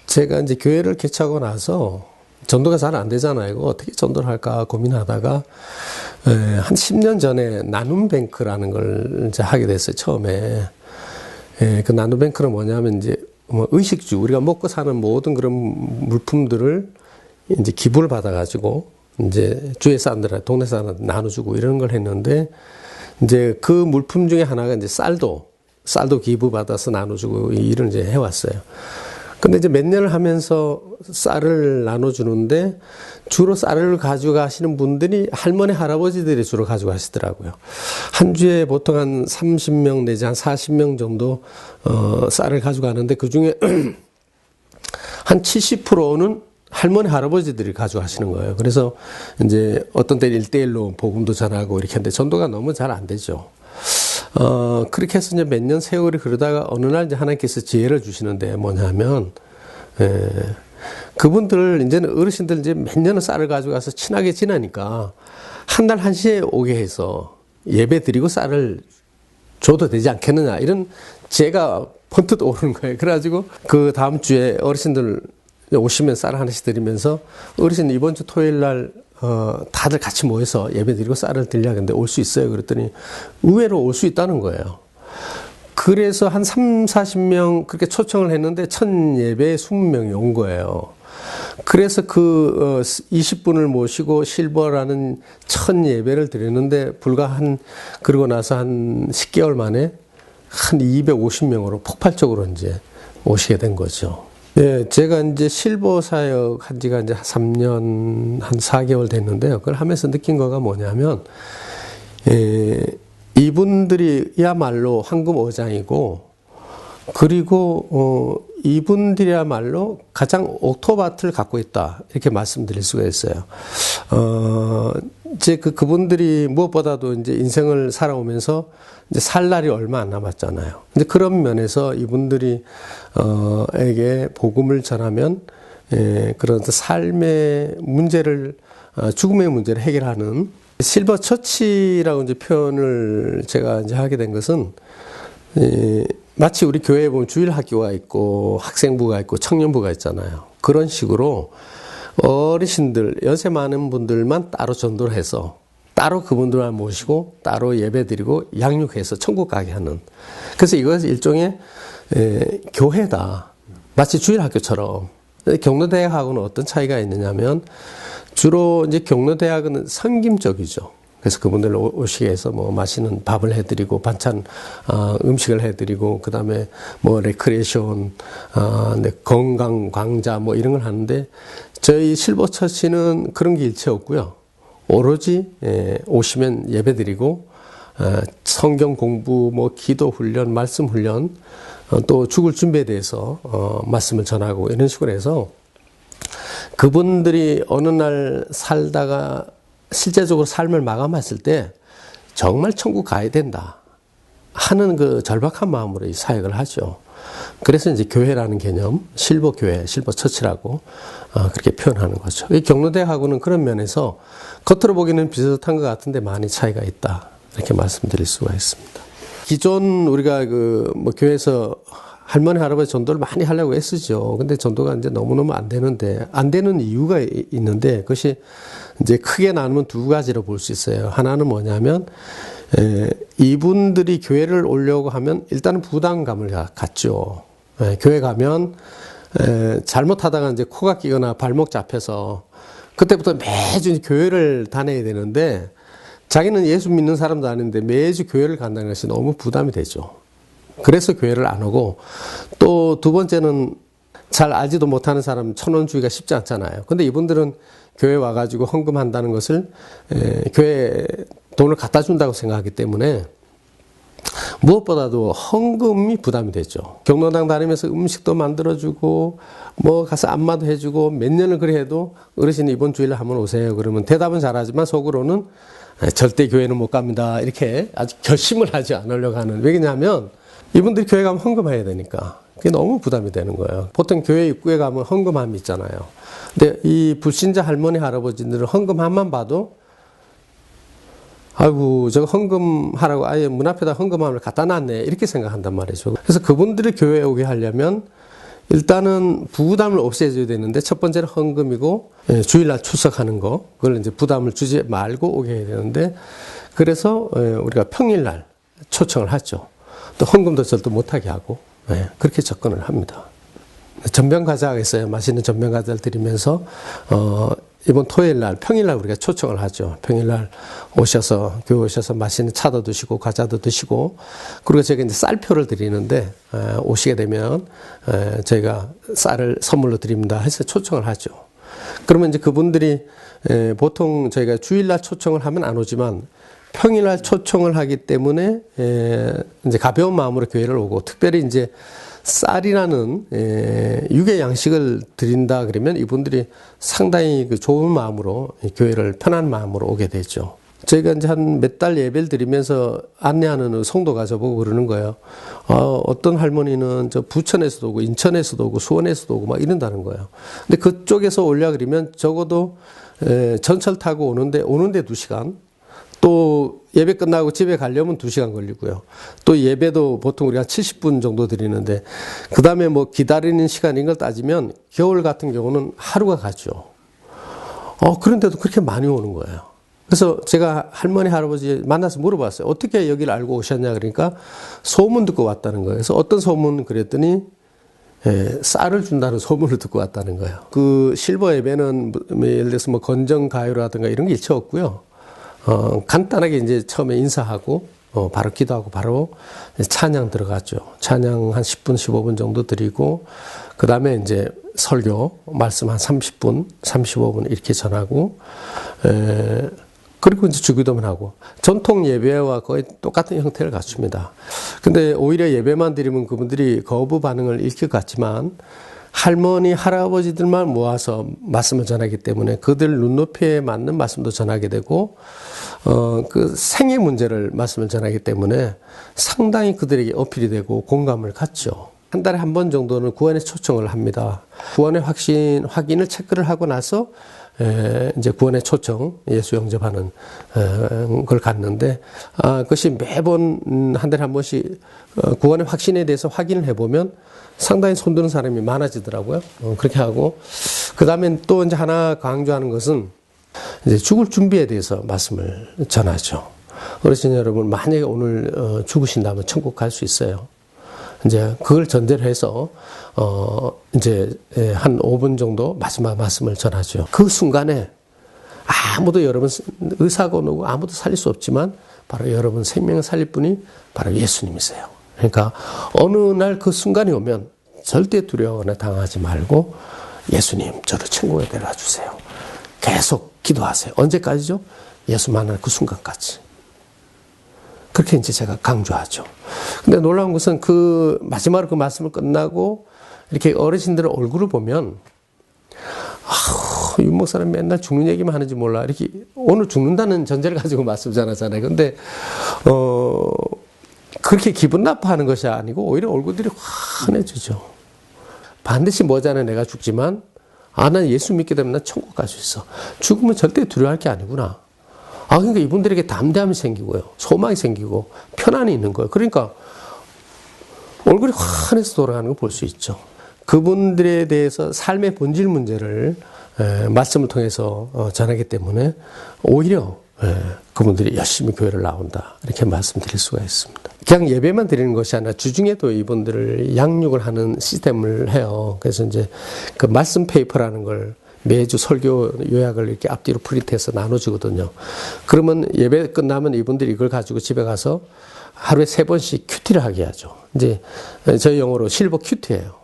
제가 이제 교회를 개최하고 나서 전도가 잘 안 되잖아요. 이거 어떻게 전도를 할까 고민하다가 한 10년 전에 나눔뱅크라는 걸 이제 하게 됐어요. 처음에. 그 나눔뱅크는 뭐냐면 이제 뭐 의식주, 우리가 먹고 사는 모든 그런 물품들을 이제 기부를 받아가지고 이제 주위 사람들, 동네 사람한테 나눠주고 이런 걸 했는데 이제 그 물품 중에 하나가 이제 쌀도 기부 받아서 나눠주고 이 일을 이제 해왔어요. 근데 이제 몇 년을 하면서 쌀을 나눠주는데 주로 쌀을 가져가시는 분들이 할머니, 할아버지들이 주로 가져가시더라고요. 한 주에 보통 한 30명 내지 한 40명 정도, 쌀을 가져가는데 그 중에 한 70%는 할머니, 할아버지들이 가져가시는 거예요. 그래서 이제 어떤 때는 1대1로 복음도 전하고 이렇게 하는데 전도가 너무 잘 안 되죠. 그렇게 해서 이제 몇 년 세월이 흐르다가 어느 날 이제 하나님께서 지혜를 주시는데 뭐냐면, 그분들, 이제는 어르신들 이제 몇 년을 쌀을 가져가서 친하게 지나니까 한 달 한시에 오게 해서 예배 드리고 쌀을 줘도 되지 않겠느냐. 이런 제가 번뜩 오르는 거예요. 그래가지고 그 다음 주에 어르신들 오시면 쌀을 하나씩 드리면서 어르신 이번 주 토요일 날 다들 같이 모여서 예배 드리고 쌀을 드리려고 했는데 올 수 있어요? 그랬더니 의외로 올 수 있다는 거예요. 그래서 한 3, 40명 그렇게 초청을 했는데 첫 예배에 20명이 온 거예요. 그래서 그 20분을 모시고 실버라는 첫 예배를 드렸는데 그러고 나서 한 10개월 만에 한 250명으로 폭발적으로 이제 오시게 된 거죠. 예, 제가 이제 실버 사역 한 지가 이제 3년, 한 4개월 됐는데요. 그걸 하면서 느낀 거가 뭐냐면, 이분들이야말로 황금 어장이고, 그리고, 이분들이야말로 가장 옥토밭을 갖고 있다. 이렇게 말씀드릴 수가 있어요. 이제 그분들이 무엇보다도 이제 인생을 살아오면서 이제 살 날이 얼마 안 남았잖아요. 근데 그런 면에서 이분들이, 에게 복음을 전하면, 그런 삶의 문제를, 죽음의 문제를 해결하는 실버 처치라고 이제 표현을 제가 이제 하게 된 것은, 마치 우리 교회에 보면 주일 학교가 있고 학생부가 있고 청년부가 있잖아요. 그런 식으로 어르신들, 연세 많은 분들만 따로 전도를 해서 따로 그분들만 모시고 따로 예배드리고 양육해서 천국 가게 하는. 그래서 이것은 일종의 교회다. 마치 주일 학교처럼. 경로대학하고는 어떤 차이가 있느냐면 주로 이제 경로대학은 섬김적이죠. 그래서 그분들 오시게 해서 뭐 맛있는 밥을 해드리고 반찬, 음식을 해드리고 그 다음에 뭐 레크레이션, 건강 강좌 뭐 이런 걸 하는데 저희 실버처치는 그런 게 일체 없고요. 오로지 오시면 예배드리고 성경 공부, 뭐 기도 훈련, 말씀 훈련, 또 죽을 준비에 대해서 말씀을 전하고 이런 식으로 해서 그분들이 어느 날 살다가 실제적으로 삶을 마감했을 때 정말 천국 가야 된다 하는 그 절박한 마음으로 이 사역을 하죠. 그래서 이제 교회라는 개념, 실버 교회, 실버 처치라고 그렇게 표현하는 거죠. 이 경로대하고는 그런 면에서 겉으로 보기에는 비슷한 것 같은데 많이 차이가 있다 이렇게 말씀드릴 수가 있습니다. 기존 우리가 뭐 교회에서 할머니, 할아버지 전도를 많이 하려고 애쓰죠. 근데 전도가 이제 너무너무 안 되는데, 안 되는 이유가 있는데, 그것이 이제 크게 나누면 두 가지로 볼 수 있어요. 하나는 뭐냐면, 이분들이 교회를 오려고 하면 일단은 부담감을 갖죠. 교회 가면, 잘못하다가 이제 코가 끼거나 발목 잡혀서, 그때부터 매주 교회를 다녀야 되는데, 자기는 예수 믿는 사람도 아닌데 매주 교회를 간다는 것이 너무 부담이 되죠. 그래서 교회를 안 오고 또 두 번째는 잘 알지도 못하는 사람 천원주의가 쉽지 않잖아요. 근데 이분들은 교회 와가지고 헌금한다는 것을 교회에 돈을 갖다 준다고 생각하기 때문에 무엇보다도 헌금이 부담이 되죠. 경로당 다니면서 음식도 만들어주고 뭐 가서 안마도 해주고 몇 년을 그래 해도 어르신이 이번 주일에 한번 오세요. 그러면 대답은 잘하지만 속으로는 절대 교회는 못 갑니다. 이렇게 아주 결심을 하지 않으려고 하는. 왜냐하면 이분들이 교회 가면 헌금해야 되니까 그게 너무 부담이 되는 거예요. 보통 교회 입구에 가면 헌금함이 있잖아요. 근데 이 불신자 할머니 할아버지들은 헌금함만 봐도 아이고 저거 헌금하라고 아예 문 앞에다 헌금함을 갖다 놨네 이렇게 생각한단 말이죠. 그래서 그분들이 교회에 오게 하려면 일단은 부담을 없애줘야 되는데 첫 번째는 헌금이고 주일날 출석하는 거 그걸 이제 부담을 주지 말고 오게 해야 되는데 그래서 우리가 평일날 초청을 하죠. 또 헌금도 절도 못하게 하고 그렇게 접근을 합니다. 전병 과자가 있어요. 맛있는 전병 과자를 드리면서 이번 토요일날 평일날 우리가 초청을 하죠. 평일날 오셔서 교회 오셔서 맛있는 차도 드시고 과자도 드시고 그리고 제가 이제 쌀표를 드리는데 오시게 되면 저희가 쌀을 선물로 드립니다 해서 초청을 하죠. 그러면 이제 그분들이 보통 저희가 주일날 초청을 하면 안 오지만 평일날 초청을 하기 때문에 이제 가벼운 마음으로 교회를 오고 특별히 이제 쌀이라는 유괴 양식을 드린다 그러면 이분들이 상당히 그 좋은 마음으로 교회를 편한 마음으로 오게 되죠. 저희가 이제 한 몇 달 예배를 드리면서 안내하는 성도가 저보고 그러는 거예요. 어떤 할머니는 저 부천에서도 오고 인천에서도 오고 수원에서도 오고 막 이런다는 거예요. 근데 그쪽에서 오려 그러면 적어도 전철 타고 오는데 2시간 또 예배 끝나고 집에 가려면 2시간 걸리고요. 또 예배도 보통 우리가 70분 정도 드리는데 그 다음에 뭐 기다리는 시간인 걸 따지면 겨울 같은 경우는 하루가 가죠. 그런데도 그렇게 많이 오는 거예요. 그래서 제가 할머니 할아버지 만나서 물어봤어요. 어떻게 여기를 알고 오셨냐 그러니까 소문 듣고 왔다는 거예요. 그래서 어떤 소문 그랬더니 쌀을 준다는 소문을 듣고 왔다는 거예요. 그 실버 예배는 예를 들어서 뭐 건정 가요라든가 이런 게 일체 없고요. 간단하게 이제 처음에 인사하고, 바로 기도하고 바로 찬양 들어가죠. 찬양 한 10분, 15분 정도 드리고, 그 다음에 이제 설교, 말씀 한 30분, 35분 이렇게 전하고, 그리고 이제 주기도만 하고, 전통 예배와 거의 똑같은 형태를 갖춥니다. 근데 오히려 예배만 드리면 그분들이 거부 반응을 일으킬 것 같지만, 할머니, 할아버지들만 모아서 말씀을 전하기 때문에 그들 눈높이에 맞는 말씀도 전하게 되고, 그 생애 문제를 말씀을 전하기 때문에 상당히 그들에게 어필이 되고 공감을 갖죠. 한 달에 한 번 정도는 구원의 초청을 합니다. 구원의 확인을 체크를 하고 나서 이제 구원의 초청, 예수 영접하는 걸 갖는데, 그것이 매번 한 달에 한 번씩 구원의 확신에 대해서 확인을 해보면 상당히 손드는 사람이 많아지더라고요. 그렇게 하고, 그 다음에 또 이제 하나 강조하는 것은 이제 죽을 준비에 대해서 말씀을 전하죠. 어르신 여러분, 만약에 오늘 죽으신다면 천국 갈 수 있어요. 이제 그걸 전제로 해서 이제 한 5분 정도 마지막 말씀을 전하죠. 그 순간에 아무도 여러분 의사가 오고 아무도 살릴 수 없지만 바로 여러분 생명을 살릴 분이 바로 예수님이세요. 그러니까 어느 날 그 순간이 오면 절대 두려워나 당하지 말고 예수님 저를 천국에 데려다 주세요. 계속 기도하세요. 언제까지죠? 예수 만날 그 순간까지. 그렇게 이제 제가 강조하죠. 근데 놀라운 것은 그 마지막으로 그 말씀을 끝나고 이렇게 어르신들의 얼굴을 보면 윤 목사는 맨날 죽는 얘기만 하는지 몰라. 이렇게 오늘 죽는다는 전제를 가지고 말씀 전하잖아요. 근데 그렇게 기분 나빠하는 것이 아니고 오히려 얼굴들이 환해지죠. 반드시 뭐잖아 내가 죽지만 난 예수 믿게 되면 난 천국 갈 수 있어. 죽으면 절대 두려워할 게 아니구나. 그러니까 이분들에게 담대함이 생기고요. 소망이 생기고 편안이 있는 거예요. 그러니까 얼굴이 환해서 돌아가는 걸 볼 수 있죠. 그분들에 대해서 삶의 본질 문제를 말씀을 통해서 전하기 때문에 오히려 그분들이 열심히 교회를 나온다. 이렇게 말씀드릴 수가 있습니다. 그냥 예배만 드리는 것이 아니라 주중에도 이분들을 양육을 하는 시스템을 해요. 그래서 이제 그 말씀 페이퍼라는 걸 매주 설교 요약을 이렇게 앞뒤로 프린트해서 나눠주거든요. 그러면 예배 끝나면 이분들이 이걸 가지고 집에 가서 하루에 3번씩 큐티를 하게 하죠. 이제 저희 영어로 실버 큐티예요.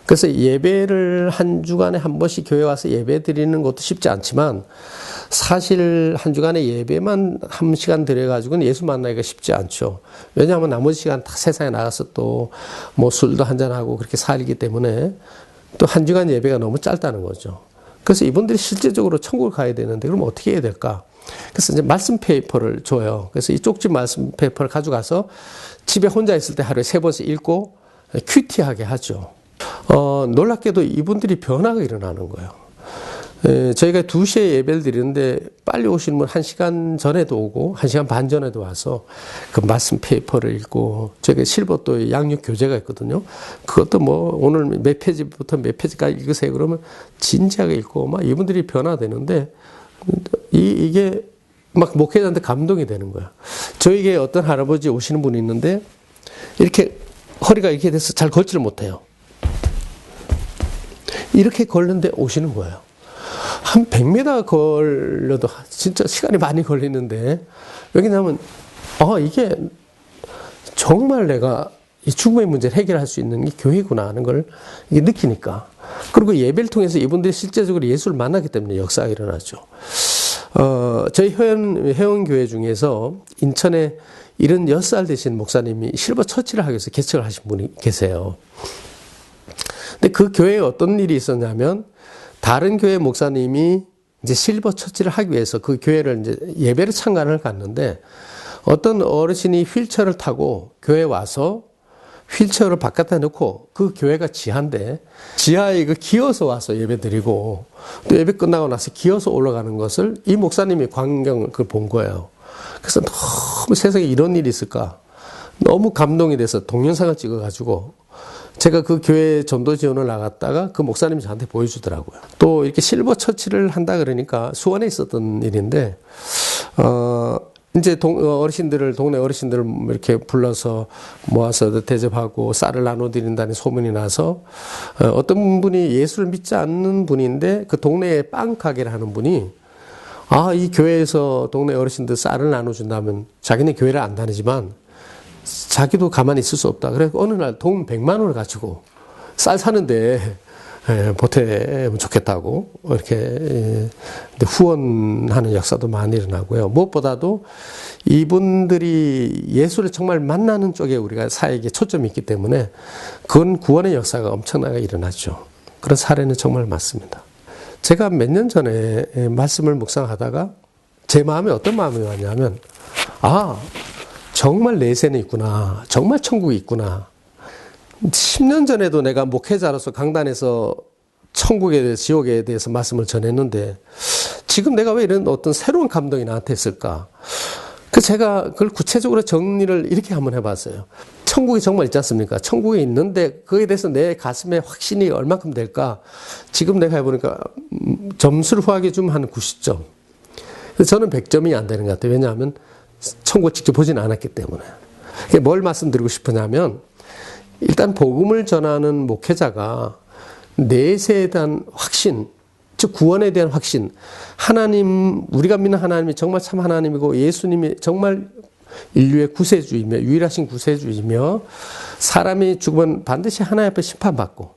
그래서 예배를 한 주간에 한 번씩 교회 와서 예배 드리는 것도 쉽지 않지만 사실 한 주간에 예배만 1시간 드려가지고는 예수 만나기가 쉽지 않죠. 왜냐하면 나머지 시간 다 세상에 나가서 또 뭐 술도 한잔하고 그렇게 살기 때문에 또 한 주간 예배가 너무 짧다는 거죠. 그래서 이분들이 실제적으로 천국을 가야 되는데 그럼 어떻게 해야 될까? 그래서 이제 말씀 페이퍼를 줘요. 그래서 이 쪽지 말씀 페이퍼를 가져가서 집에 혼자 있을 때 하루에 3번씩 읽고 큐티하게 하죠. 놀랍게도 이분들이 변화가 일어나는 거예요. 저희가 2시에 예배를 드리는데 빨리 오시는 분 1시간 전에도 오고 1시간 반 전에도 와서 그 말씀 페이퍼를 읽고 저희가 실버 또 양육 교재가 있거든요. 그것도 뭐 오늘 몇 페이지부터 몇 페이지까지 읽으세요. 그러면 진지하게 읽고 막 이분들이 변화되는데 이게 막 목회자한테 감동이 되는 거야. 저에게 어떤 할아버지 오시는 분이 있는데 이렇게 허리가 이렇게 돼서 잘 걷지를 못해요. 이렇게 걸는데 오시는 거예요. 한 100m 걸려도 진짜 시간이 많이 걸리는데 왜냐하면 이게 정말 내가 이 죽음의 문제를 해결할 수 있는 게 교회구나 하는 걸 이게 느끼니까. 그리고 예배를 통해서 이분들이 실제적으로 예수를 만나기 때문에 역사가 일어나죠. 저희 회원교회 중에서 인천에 76살 되신 목사님이 실버 처치를 하기 위해서 개척을 하신 분이 계세요. 근데 그 교회에 어떤 일이 있었냐면 다른 교회 목사님이 이제 실버 처치를 하기 위해서 그 교회를 이제 예배를 참관을 갔는데 어떤 어르신이 휠체어를 타고 교회에 와서 휠체어를 바깥에 놓고 그 교회가 지하인데 지하에 기어서 와서 예배 드리고 또 예배 끝나고 나서 기어서 올라가는 것을 이 목사님이 광경을 본 거예요. 그래서 너무 세상에 이런 일이 있을까? 너무 감동이 돼서 동영상을 찍어가지고 제가 그 교회 전도 지원을 나갔다가 그 목사님이 저한테 보여주더라고요. 또 이렇게 실버 처치를 한다 그러니까 수원에 있었던 일인데, 이제 동네 어르신들을 이렇게 불러서 모아서 대접하고 쌀을 나눠드린다는 소문이 나서, 어떤 분이 예수를 믿지 않는 분인데 그 동네에 빵 가게를 하는 분이 이 교회에서 동네 어르신들 쌀을 나눠준다면 자기네 교회를 안 다니지만 자기도 가만히 있을 수 없다. 그래서 어느 날 돈 100만 원을 가지고 쌀 사는데 보태면 좋겠다고 이렇게 후원하는 역사도 많이 일어나고요. 무엇보다도 이분들이 예수를 정말 만나는 쪽에 우리가 사역에 초점이 있기 때문에 그건 구원의 역사가 엄청나게 일어나죠. 그런 사례는 정말 많습니다. 제가 몇 년 전에 말씀을 묵상하다가 제 마음에 어떤 마음이 왔냐면 정말 내세는 있구나. 정말 천국이 있구나. 10년 전에도 내가 목회자로서 강단에서 천국에 대해서 지옥에 대해서 말씀을 전했는데 지금 내가 왜 이런 어떤 새로운 감동이 나한테 있을까? 제가 그걸 구체적으로 정리를 이렇게 한번 해봤어요. 천국이 정말 있지 않습니까? 천국이 있는데 그에 대해서 내 가슴에 확신이 얼마큼 될까? 지금 내가 해보니까 점수를 후하게 좀 한 90점. 저는 100점이 안 되는 것 같아요. 왜냐하면 천국을 직접 보지는 않았기 때문에. 뭘 말씀드리고 싶으냐면 일단 복음을 전하는 목회자가 내세에 대한 확신, 즉 구원에 대한 확신, 하나님, 우리가 믿는 하나님이 정말 참 하나님이고 예수님이 정말 인류의 구세주이며 유일하신 구세주이며 사람이 죽으면 반드시 하나님 앞에 심판받고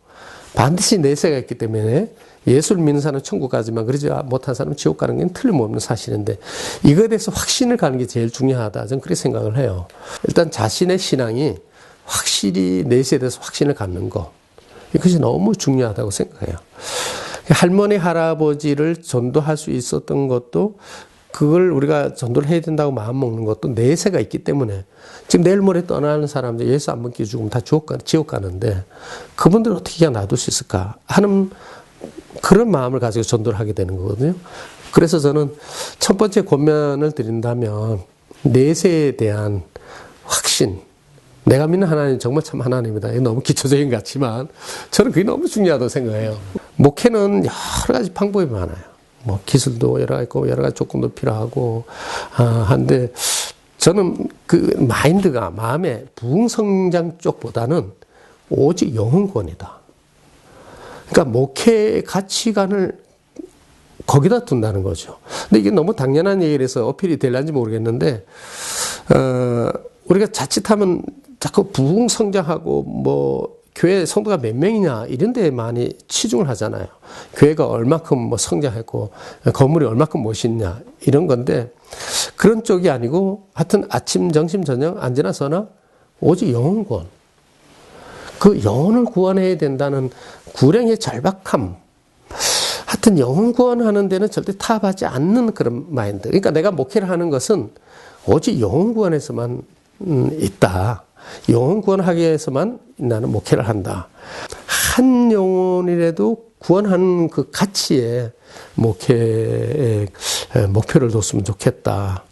반드시 내세가 있기 때문에 예수를 믿는 사람은 천국 가지만 그러지 못한 사람은 지옥 가는 게 틀림없는 사실인데 이거에 대해서 확신을 가는 게 제일 중요하다. 저는 그렇게 생각을 해요. 일단 자신의 신앙이 확실히 내세에 대해서 확신을 갖는 것. 이것이 너무 중요하다고 생각해요. 할머니, 할아버지를 전도할 수 있었던 것도 그걸 우리가 전도를 해야 된다고 마음먹는 것도 내세가 있기 때문에 지금 내일 모레 떠나는 사람들 예수 안 믿기 죽으면 다 지옥 가는데 그분들 어떻게 그냥 놔둘 수 있을까 하는 그런 마음을 가지고 전도를 하게 되는 거거든요. 그래서 저는 첫 번째 권면을 드린다면 내세에 대한 확신, 내가 믿는 하나님 정말 참 하나님이다. 이게 너무 기초적인 것 같지만 저는 그게 너무 중요하다고 생각해요. 목회는 여러 가지 방법이 많아요. 뭐 기술도 여러 가지 있고 여러 가지 조건도 필요하고 한데 저는 그 마인드가 마음의 부흥성장 쪽보다는 오직 영혼권이다. 그러니까 목회의 가치관을 거기다 둔다는 거죠. 근데 이게 너무 당연한 얘기를 해서 어필이 될는지 모르겠는데 우리가 자칫하면 자꾸 부흥성장하고 뭐 교회 성도가 몇 명이냐 이런 데에 많이 치중을 하잖아요. 교회가 얼마큼 뭐 성장했고 건물이 얼마큼 멋있냐 이런 건데 그런 쪽이 아니고 하여튼 아침, 점심, 저녁 언제나 서나 오직 영혼권. 그 영혼을 구원해야 된다는 구령의 절박함. 하여튼 영혼 구원하는 데는 절대 타협하지 않는 그런 마인드. 그러니까 내가 목회를 하는 것은 오직 영혼 구원에서만 있다. 영혼 구원하기 위해서만 나는 목회를 한다. 한 영혼이라도 구원하는 그 가치에 목회의 목표를 뒀으면 좋겠다.